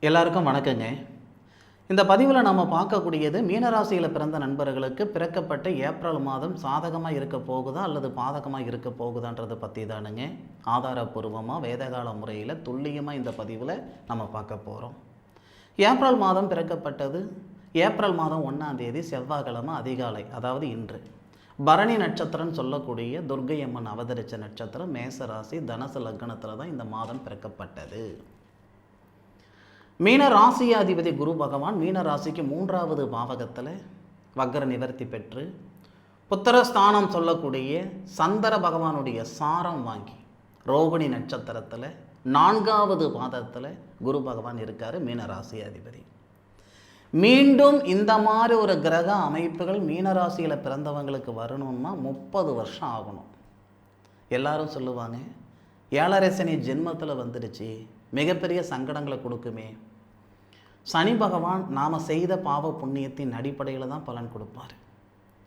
எல்லாருக்கும் வணக்கங்க. இந்த பதிவில் நம்ம பார்க்கக்கூடியது மீனராசியில் பிறந்த நண்பர்களுக்கு பிறக்கப்பட்ட ஏப்ரல் மாதம் சாதகமாக இருக்க போகுதா அல்லது பாதகமாக இருக்க போகுதான்றதை பற்றி தானுங்க. ஆதாரபூர்வமாக வேதகால முறையில் துல்லியமாக இந்த பதிவில் நம்ம பார்க்க போகிறோம். ஏப்ரல் மாதம் பிறக்கப்பட்டது ஏப்ரல் மாதம் 1ஆம் தேதி செவ்வாய்க்கிழமை அதிகாலை, அதாவது இன்று. பரணி நட்சத்திரம்னு சொல்லக்கூடிய துர்க்கை அம்மன் அவதரித்த நட்சத்திரம் மேச ராசி தனுசு லக்னத்தில் தான் இந்த மாதம் பிறக்கப்பட்டது. மீன ராசியாதிபதி குரு பகவான் மீன ராசிக்கு 3வது பாவகத்தில் வக்ர நிவர்த்தி பெற்று புத்திரஸ்தானம் சொல்லக்கூடிய சந்திர பகவானுடைய சாரம் வாங்கி ரோகிணி நட்சத்திரத்தில் 4வது பாதத்தில் குரு பகவான் இருக்கார். மீன ராசியாதிபதி மீண்டும் இந்த மாதிரி ஒரு கிரக அமைப்புகள் மீனராசியில் பிறந்தவங்களுக்கு வரணும்னா 30 வருஷம் ஆகணும். எல்லாரும் சொல்லுவாங்க, 7.5 சனி ஜென்மத்தில் வந்துடுச்சு, மிகப்பெரிய சங்கடங்களை கொடுக்குமே. சனி பகவான் நாம் செய்த பாவ புண்ணியத்தின் அடிப்படையில் தான் பலன் கொடுப்பார்.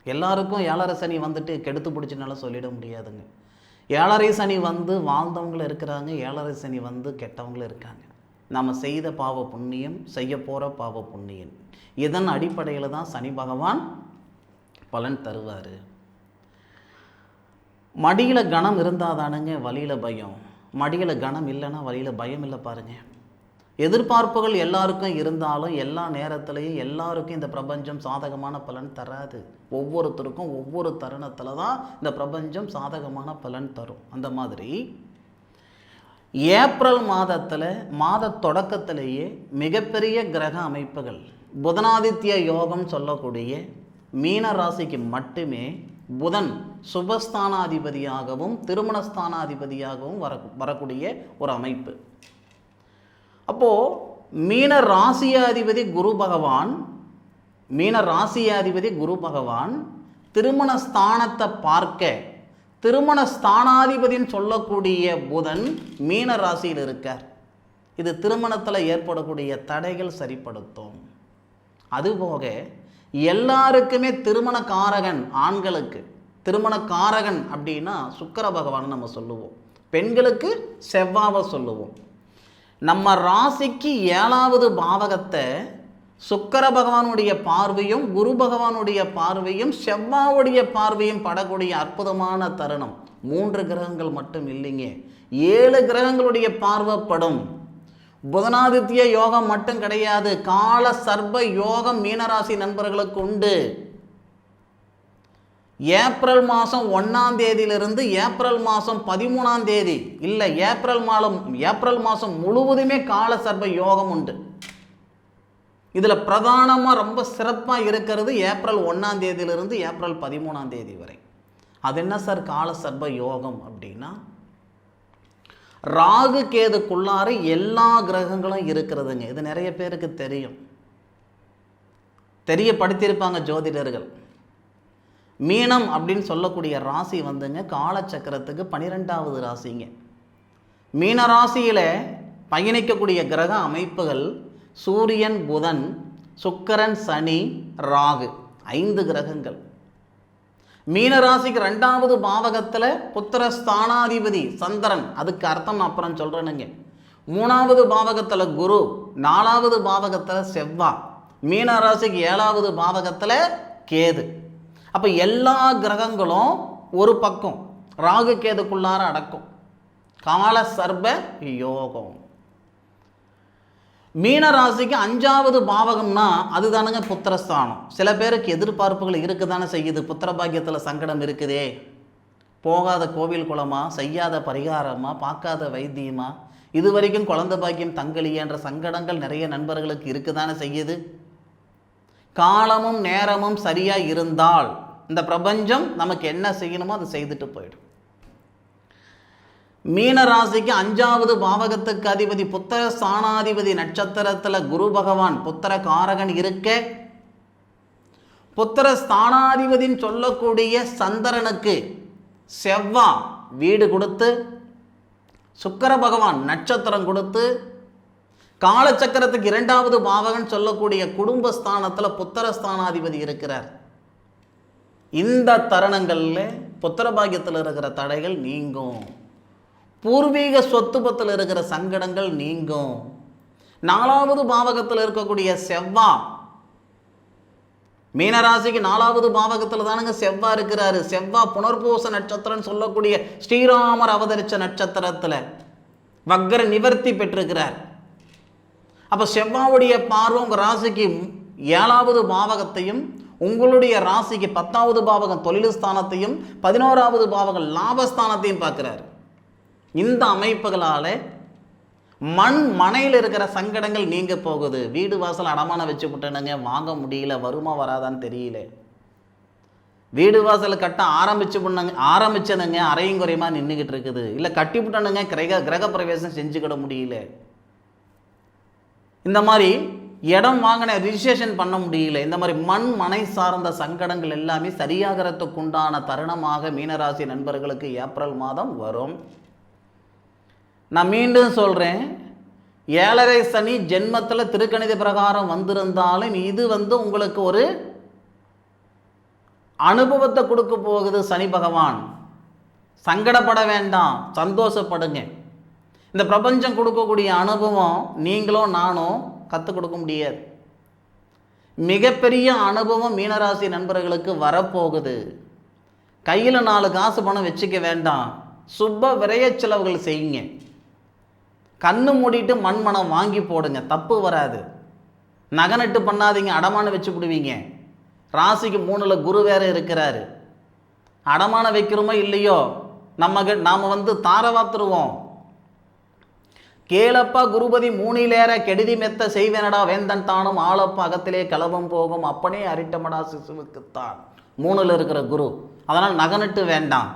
எல்லாருக்கும் 7.5 சனி வந்துட்டு கெடுத்து பிடிச்சினால சொல்லிட முடியாதுங்க. 7.5 சனி வந்து வாழ்ந்தவங்களும் இருக்கிறாங்க, 7.5 சனி வந்து கெட்டவங்களும் இருக்காங்க. நாம் செய்த பாவ புண்ணியம், செய்ய போகிற பாவ புண்ணியம், இதன் அடிப்படையில் தான் சனி பகவான் பலன் தருவார். மடியில் கணம் இருந்தால் தானுங்க வழியில் பயம். மடியில் கணம் இல்லைன்னா வழியில் பயம் இல்லை பாருங்கள். எதிர்பார்ப்புகள் எல்லாருக்கும் இருந்தாலும் எல்லா நேரத்துலையும் எல்லாருக்கும் இந்த பிரபஞ்சம் சாதகமான பலன் தராது. ஒவ்வொருத்தருக்கும் ஒவ்வொரு தருணத்தில் தான் இந்த பிரபஞ்சம் சாதகமான பலன் தரும். அந்த மாதிரி ஏப்ரல் மாதத்தில் மாத தொடக்கத்திலேயே மிகப்பெரிய கிரக அமைப்புகள் புதனாதித்ய யோகம் சொல்லக்கூடிய மீன ராசிக்கு மட்டுமே புதன் சுபஸ்தானாதிபதியாகவும் திருமணஸ்தானாதிபதியாகவும் வரக்கூடிய ஒரு அமைப்பு. அப்போது மீன ராசியாதிபதி குரு பகவான் திருமணஸ்தானத்தை பார்க்க திருமணஸ்தானாதிபதின்னு சொல்லக்கூடிய புதன் மீன ராசியில் இருக்கார். இது திருமணத்தில் ஏற்படக்கூடிய தடைகள் சரிப்படுத்தும். அதுபோக எல்லாருக்குமே திருமண காரகன், ஆண்களுக்கு திருமண காரகன் அப்படின்னா சுக்கிர பகவான் நம்ம சொல்லுவோம், பெண்களுக்கு செவ்வாவை சொல்லுவோம். நம்ம ராசிக்கு 7வது பாவகத்தை சுக்கிர பகவானுடைய பார்வையும் குரு பகவானுடைய பார்வையும் செவ்வாவுடைய பார்வையும் படக்கூடிய அற்புதமான தருணம். 3 கிரகங்கள் மட்டும் இல்லைங்க, 7 கிரகங்களுடைய பார்வைப்படும். புதனாதித்ய யோகம் மட்டும் கிடையாது, கால சர்ப யோகம் மீனராசி நண்பர்களுக்கு உண்டு. ஏப்ரல் மாதம் 1ஆம் தேதியிலிருந்து ஏப்ரல் மாதம் 13ஆம் தேதி இல்லை, ஏப்ரல் மாதம் முழுவதுமே கால சர்ப யோகம் உண்டு. இதில் பிரதானமாக ரொம்ப சிறப்பாக இருக்கிறது ஏப்ரல் 1ஆம் தேதியிலிருந்து ஏப்ரல் 13ஆம் தேதி வரை. அது என்ன சார் கால சர்ப யோகம் அப்படின்னா, ராகு கேதுக்குள்ளார எல்லா கிரகங்களும் இருக்கிறதுங்க. இது நிறைய பேருக்கு தெரியப்படுத்தியிருப்பாங்க ஜோதிடர்கள். மீனம் அப்படின்னு சொல்லக்கூடிய ராசி வந்துங்க காலச்சக்கரத்துக்கு 12வது ராசிங்க. மீன ராசியில் பயணிக்கக்கூடிய கிரக அமைப்புகள் சூரியன், புதன், சுக்கிரன், சனி, ராகு, 5 கிரகங்கள். மீனராசிக்கு 2வது பாவகத்தில் புத்திரஸ்தானாதிபதி சந்திரன், அதுக்கு அர்த்தம் அப்புறம் சொல்கிறேனுங்க. 3வது பாவகத்தில் குரு, 4வது பாவகத்தில் செவ்வாய், மீனராசிக்கு 7வது பாவகத்தில் கேது. அப்போ எல்லா கிரகங்களும் ஒரு பக்கம் ராகு கேதுக்குள்ளார அடக்கும். கால சர்ப யோகம். மீனராசிக்கு 5வது பாவகம்னா அதுதானுங்க புத்திரஸ்தானம். சில பேருக்கு எதிர்பார்ப்புகள் இருக்குதானே செய்யுது. புத்திர பாக்கியத்தில் சங்கடம் இருக்குதே, போகாத கோவில் குளமா, செய்யாத பரிகாரமா, பார்க்காத வைத்தியமா, இது வரைக்கும் குழந்தை பாக்கியம் தங்கலியே என்ற சங்கடங்கள் நிறைய நண்பர்களுக்கு இருக்குதானே செய்யுது. காலமும் நேரமும் சரியாக இருந்தால் இந்த பிரபஞ்சம் நமக்கு என்ன செய்யணுமோ அதை செய்துட்டு போயிடும். மீன ராசிக்கு 5வது பாவகத்துக்கு அதிபதி புத்திர ஸ்தானாதிபதி நட்சத்திரத்தில் குரு பகவான் புத்திர காரகன் இருக்க, புத்திர ஸ்தானாதிபதின்னு சொல்லக்கூடிய சந்திரனுக்கு செவ்வாய் வீடு கொடுத்து, சுக்கிர பகவான் நட்சத்திரம் கொடுத்து, காலச்சக்கரத்துக்கு 2வது பாவகன் சொல்லக்கூடிய குடும்பஸ்தானத்தில் புத்திரஸ்தானாதிபதி இருக்கிறார். இந்த தருணங்களில் புத்திர பாக்கியத்தில் இருக்கிற தடைகள் நீங்கும், பூர்வீக சொத்து பத்தில் இருக்கிற சங்கடங்கள் நீங்கும், 4வது பாவகத்தில் இருக்கக்கூடிய செவ்வாய், மீனராசிக்கு 4வது பாவகத்தில் தானுங்க செவ்வாய் இருக்கிறாரு. செவ்வாய் புனர்பூச நட்சத்திரம் சொல்லக்கூடிய ஸ்ரீராமர் அவதரித்த நட்சத்திரத்தில் வக்ர நிவர்த்தி பெற்றிருக்கிறார். அப்போ செவ்வாவுடைய பார்வை உங்கள் ராசிக்கு 7வது பாவகத்தையும், உங்களுடைய ராசிக்கு 10வது பாவகம் தொழில் ஸ்தானத்தையும், 11வது பாவகம் லாபஸ்தானத்தையும் பார்க்குறாரு. இந்த அமைப்புகளால் மண் மனையில் இருக்கிற சங்கடங்கள் நீங்க போகுது. வீடு வாசல் அடமான வச்சு விட்டனுங்க, வாங்க முடியல, வருமா வராதான்னு தெரியல. வீடு வாசல் கட்ட ஆரம்பிச்சனுங்க அரையும் குறையுமா நின்றுக்கிட்டு இருக்குது. இல்லை கட்டி விட்டனுங்க, கிரக பிரவேசம் செஞ்சுக்கிட முடியல. இந்த மாதிரி இடம் வாங்கின ரிஜிஸ்ட்ரேஷன் பண்ண முடியல. இந்த மாதிரி மண் மனை சார்ந்த சங்கடங்கள் எல்லாமே சரியாகிறதுக்கு உண்டான தருணமாக மீனராசி நண்பர்களுக்கு ஏப்ரல் மாதம் வரும். நான் மீண்டும் சொல்கிறேன், 7.5 சனி ஜென்மத்தில் திருக்கணித பிரகாரம் வந்திருந்தாலும் இது உங்களுக்கு ஒரு அனுபவத்தை கொடுக்க போகுது சனி பகவான். சங்கடப்பட வேண்டாம், சந்தோஷப்படுங்க. இந்த பிரபஞ்சம் கொடுக்கக்கூடிய அனுபவம் நீங்களும் நானும் கற்றுக் கொடுக்க முடியாது. மிகப்பெரிய அனுபவம் மீனராசி நண்பர்களுக்கு வரப்போகுது. கையில் 4 காசு பணம் வச்சுக்க வேண்டாம், சுப விரய செலவுகள் செய்யுங்க. கண்ணு மூடிட்டு மண்மனம் வாங்கி போடுங்க, தப்பு வராது. நகநட்டு பண்ணாதீங்க, அடமான வச்சு விடுவீங்க. ராசிக்கு 3ல் குரு வேற இருக்கிறாரு. அடமான வைக்கிறோமோ இல்லையோ நாம் தாரவாத்துருவோம். கேளப்பா குருபதி 3 கெடுதி மெத்த செய்வேனடா வேந்தன் தானும் ஆளப்பா அகத்திலே கலவம் போகும் அப்பனே அரிட்டமடா சிசுவுக்குத்தான். 3ல் இருக்கிற குரு. அதனால் நகநட்டு வேண்டாம்,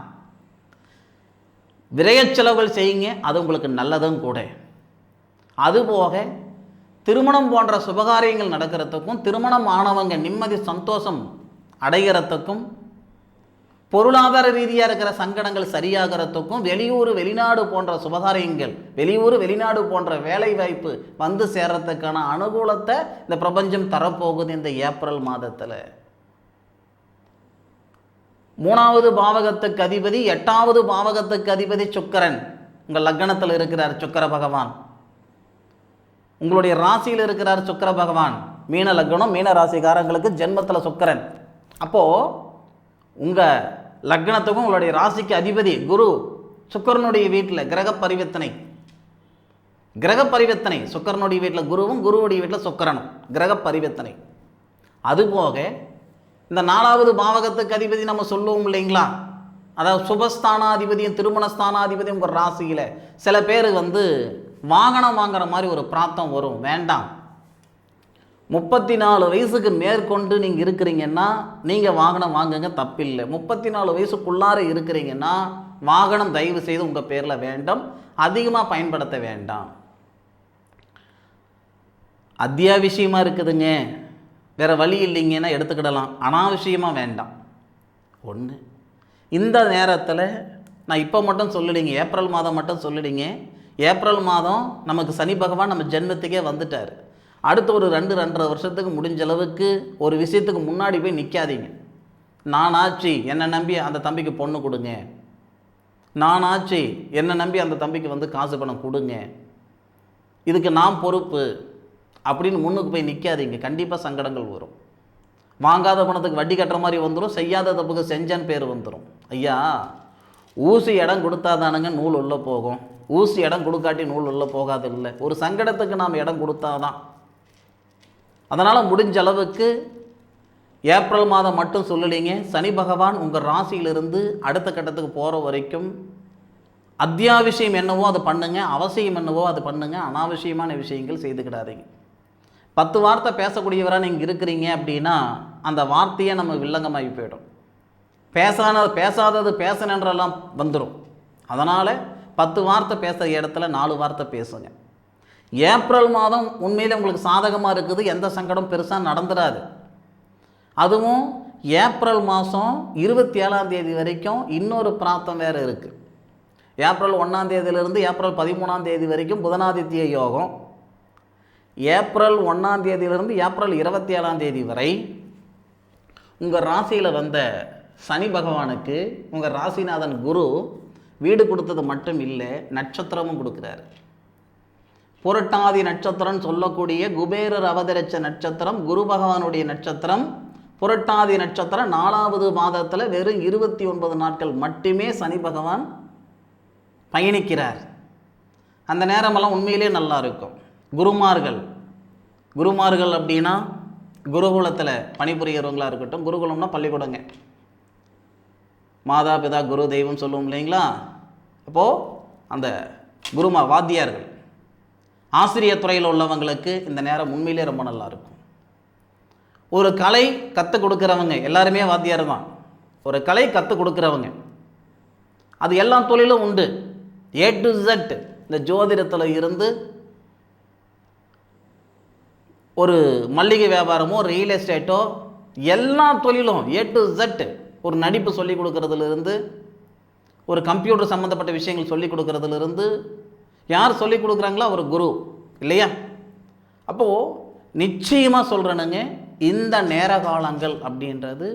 விரய செலவுகள் செய்யுங்க, அது உங்களுக்கு நல்லதும் கூட. அதுபோக திருமணம் போன்ற சுபகாரியங்கள் நடக்கிறதுக்கும், திருமணம் ஆனவங்க நிம்மதி சந்தோஷம் அடைகிறதுக்கும், பொருளாதார ரீதியாக இருக்கிற சங்கடங்கள் சரியாகிறதுக்கும், வெளியூர் வெளிநாடு போன்ற சுபகாரியங்கள், வெளியூர் வெளிநாடு போன்ற வேலை வாய்ப்பு சேர்றதுக்கான அனுகூலத்தை இந்த பிரபஞ்சம் தரப்போகுது இந்த ஏப்ரல் மாதத்தில். 3வது பாவகத்துக்கு அதிபதி, 8வது பாவகத்துக்கு அதிபதி சுக்கிரன் உங்கள் லக்னத்தில் இருக்கிறார். சுக்கிர பகவான் உங்களுடைய ராசியில் இருக்கிறார். சுக்கிர பகவான் மீன லக்னம், மீன ராசிக்காரங்களுக்கு ஜென்மத்தில் சுக்கிரன். அப்போது உங்கள் லக்னத்துக்கும் உங்களுடைய ராசிக்கு அதிபதி குரு சுக்கிரனுடைய வீட்டில் கிரக பரிவர்த்தனை சுக்கிரனுடைய வீட்டில் குருவும், குருவுடைய வீட்டில் சுக்கிரனும் கிரக பரிவர்த்தனை. அதுபோக இந்த 4வது பாவகத்துக்கு அதிபதி நம்ம சொல்லுவோம் இல்லைங்களா, அதாவது சுபஸ்தானாதிபதியும் திருமணஸ்தானாதிபதியும் உங்கள் ராசியில் சில பேர் வாகனம் வாங்குற மாதிரி ஒரு பிராப்தம் வரும். வேண்டாம், 34 வயசுக்கு மேற்கொண்டு நீங்கள் இருக்கிறீங்கன்னா நீங்கள் வாகனம் வாங்குங்க, தப்பில்லை. 34 வயசுக்குள்ளார இருக்கிறீங்கன்னா வாகனம் தயவு செய்து உங்கள் பேரில் வேண்டாம், அதிகமாக பயன்படுத்த வேண்டாம். அத்தியாவசியமாக இருக்குதுங்க, வேறு வழி இல்லைங்கன்னா எடுத்துக்கிடலாம், அனாவசியமாக வேண்டாம். ஒன்று, இந்த நேரத்தில் நான் இப்போ மட்டும் சொல்லிடுங்க, ஏப்ரல் மாதம் மட்டும் சொல்லிடுங்க. ஏப்ரல் மாதம் நமக்கு சனி பகவான் நம்ம ஜென்மத்துக்கே வந்துட்டார். அடுத்து ஒரு 2-2.5 வருஷத்துக்கு முடிஞ்ச அளவுக்கு ஒரு விஷயத்துக்கு முன்னாடி போய் நிற்காதீங்க. நானாச்சு என்னை நம்பி அந்த தம்பிக்கு பொண்ணு கொடுங்க, நானாச்சு என்னை நம்பி அந்த தம்பிக்கு காசு பணம் கொடுங்க, இதுக்கு நான் பொறுப்பு அப்படின்னு முன்னுக்கு போய் நிற்காதீங்க. கண்டிப்பாக சங்கடங்கள் வரும். வாங்காத பணத்துக்கு வட்டி கட்டுற மாதிரி வந்துடும், செய்யாத தப்புக்கு செஞ்சன்னு பேர் வந்துடும். ஐயா, ஊசி இடம் கொடுத்தாதானுங்க நூல் உள்ளே போகும், ஊசி இடம் கொடுக்காட்டி நூல் உள்ளே போகாது. இல்லை, ஒரு சங்கடத்துக்கு நாம் இடம் கொடுத்தாதான். அதனால் முடிஞ்ச அளவுக்கு ஏப்ரல் மாதம் மட்டும் சொல்லலைங்க, சனி பகவான் உங்கள் ராசியிலிருந்து அடுத்த கட்டத்துக்கு போகிற வரைக்கும் அத்தியாவசியம் என்னவோ அதை பண்ணுங்க, அவசியம் என்னவோ அது பண்ணுங்க, அனாவசியமான விஷயங்கள் செய்துக்கிடாதீங்க. 10 வார்த்தை பேசக்கூடியவராக நீங்கள் இருக்கிறீங்க அப்படின்னா அந்த வார்த்தையை நம்ம வில்லங்கமாகி போயிடும். பேசாதது பேசணுன்றெல்லாம் வந்துடும். அதனால் 10 வார்த்தை பேசுகிற இடத்துல 4 வார்த்தை பேசுங்க. ஏப்ரல் மாதம் உண்மையில் உங்களுக்கு சாதகமாக இருக்குது, எந்த சங்கடம் பெருசாக நடந்துடாது. அதுவும் ஏப்ரல் மாதம் 27ஆம் தேதி வரைக்கும் இன்னொரு பிராப்தம் வேறு இருக்குது. ஏப்ரல் 1ஆம் தேதியிலிருந்து ஏப்ரல் 13ஆம் தேதி வரைக்கும் புதனாதித்ய யோகம். ஏப்ரல் 1ஆம் தேதியிலிருந்து ஏப்ரல் 27ஆம் தேதி வரை உங்கள் ராசியில் வந்த சனி பகவானுக்கு உங்கள் ராசிநாதன் குரு வீடு கொடுத்தது மட்டும் இல்லை, நட்சத்திரமும் கொடுக்குறாரு. புரட்டாதி நட்சத்திரம் சொல்லக்கூடிய குபேரர் அவதரிச்ச நட்சத்திரம், குரு பகவானுடைய நட்சத்திரம். புரட்டாதி நட்சத்திரம் 4வது மாதத்தில் வெறும் 29 நாட்கள் மட்டுமே சனி பகவான் பயணிக்கிறார். அந்த நேரமெல்லாம் உண்மையிலே நல்லா இருக்கும். குருமார்கள் அப்படின்னா குருகுலத்தில் பணிபுரியறவங்களாக இருக்கட்டும். குருகுலம்னா பள்ளிக்கூடங்க, மாதா பிதா குரு தெய்வம் சொல்லுவோம் இல்லைங்களா. அப்போது அந்த வாத்தியார்கள், ஆசிரியர் துறையில் உள்ளவங்களுக்கு இந்த நேரம் உண்மையிலே ரொம்ப நல்லா இருக்கும். ஒரு கலை கற்றுக் கொடுக்குறவங்க எல்லாருமே வாத்தியார் தான். ஒரு கலை கற்றுக் கொடுக்குறவங்க, அது எல்லா தொழிலும் உண்டு. A to Z, இந்த ஜோதிடத்தில் இருந்து ஒரு மல்லிகை வியாபாரமோ ரியல் எஸ்டேட்டோ எல்லா தொழிலும் A to Z. ஒரு நடிப்பு சொல்லிக் கொடுக்கறதுலேருந்து, ஒரு கம்ப்யூட்டர் சம்மந்தப்பட்ட விஷயங்கள் சொல்லிக் கொடுக்கறதுலேருந்து, யார் சொல்லிக் கொடுக்குறாங்களோ அவர் குரு இல்லையா. அப்போது நிச்சயமாக சொல்கிறேனுங்க, இந்த நேர காலங்கள் அப்படின்றது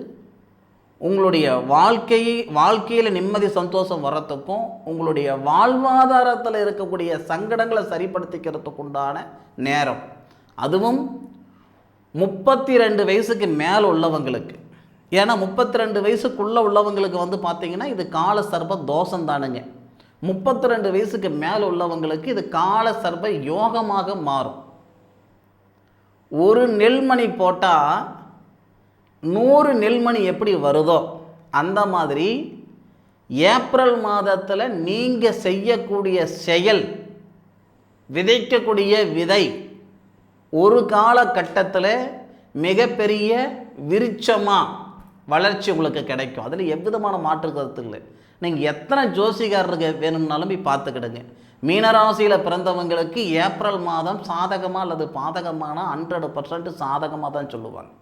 உங்களுடைய வாழ்க்கையில் நிம்மதி சந்தோஷம் வர்றதுக்கும், உங்களுடைய வாழ்வாதாரத்தில் இருக்கக்கூடிய சங்கடங்களை சரிப்படுத்திக்கிறதுக்கு உண்டான நேரம். அதுவும் 32 வயசுக்கு மேலே உள்ளவங்களுக்கு. ஏன்னா 32 வயசுக்குள்ளே உள்ளவங்களுக்கு பார்த்திங்கன்னா இது கால சர்ப தோஷம் தானுங்க. 32 வயசுக்கு மேலே உள்ளவங்களுக்கு இது கால சர்ப யோகமாக மாறும். ஒரு நெல்மணி போட்டால் 100 நெல்மணி எப்படி வருதோ அந்த மாதிரி ஏப்ரல் மாதத்தில் நீங்கள் செய்யக்கூடிய செயல், விதைக்கக்கூடிய விதை ஒரு காலகட்டத்தில் மிகப்பெரிய விருட்சமாக வளர்ச்சி உங்களுக்கு கிடைக்கும். அதில் எவ்விதமான மாற்று கருத்து இல்லை. நீங்கள் எத்தனை ஜோசிகாரருக்கு வேணும்னாலும் போய் பார்த்துக்கிடுங்க. மீனராசியில் பிறந்தவங்களுக்கு ஏப்ரல் மாதம் சாதகமாக அல்லது பாதகமான 100% சாதகமாக தான் சொல்லுவாங்க.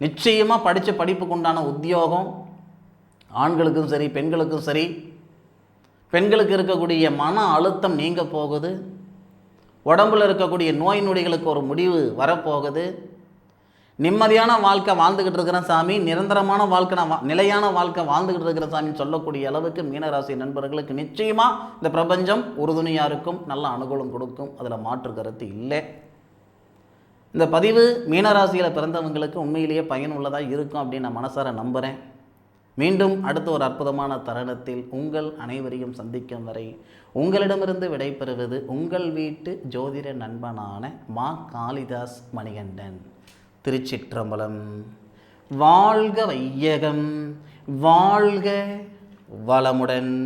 நிச்சயமாக படித்த படிப்புக்கு உண்டான உத்தியோகம் ஆண்களுக்கும் சரி பெண்களுக்கும் சரி. பெண்களுக்கு இருக்கக்கூடிய மன அழுத்தம் நீங்க போகுது. உடம்புல இருக்கக்கூடிய நோய் நொடிகளுக்கு ஒரு முடிவு வரப்போகுது. நிம்மதியான வாழ்க்கை வாழ்ந்துக்கிட்டு இருக்கிறேன் சாமி, நிரந்தரமான வாழ்க்கை நிலையான வாழ்க்கை வாழ்ந்துக்கிட்டு இருக்கிற சாமின்னு சொல்லக்கூடிய அளவுக்கு மீனராசி நண்பர்களுக்கு நிச்சயமாக இந்த பிரபஞ்சம் உறுதுணையாக இருக்கும், நல்ல அனுகூலம் கொடுக்கும். அதில் மாற்று கருத்து இல்லை. இந்த பதிவு மீனராசியில் பிறந்தவங்களுக்கு உண்மையிலேயே பயனுள்ளதாக இருக்கும் அப்படின்னு நான் மனசார நம்புகிறேன். மீண்டும் அடுத்த ஒரு அற்புதமான தருணத்தில் உங்கள் அனைவரையும் சந்திக்கும் வரை உங்களிடமிருந்து விடைபெறுவது உங்கள் வீட்டு ஜோதிட நண்பனான மா காளிதாஸ் மணிகண்டன். திருச்சிற்றம்பலம். வாழ்க வையகம், வாழ்க வளமுடன்.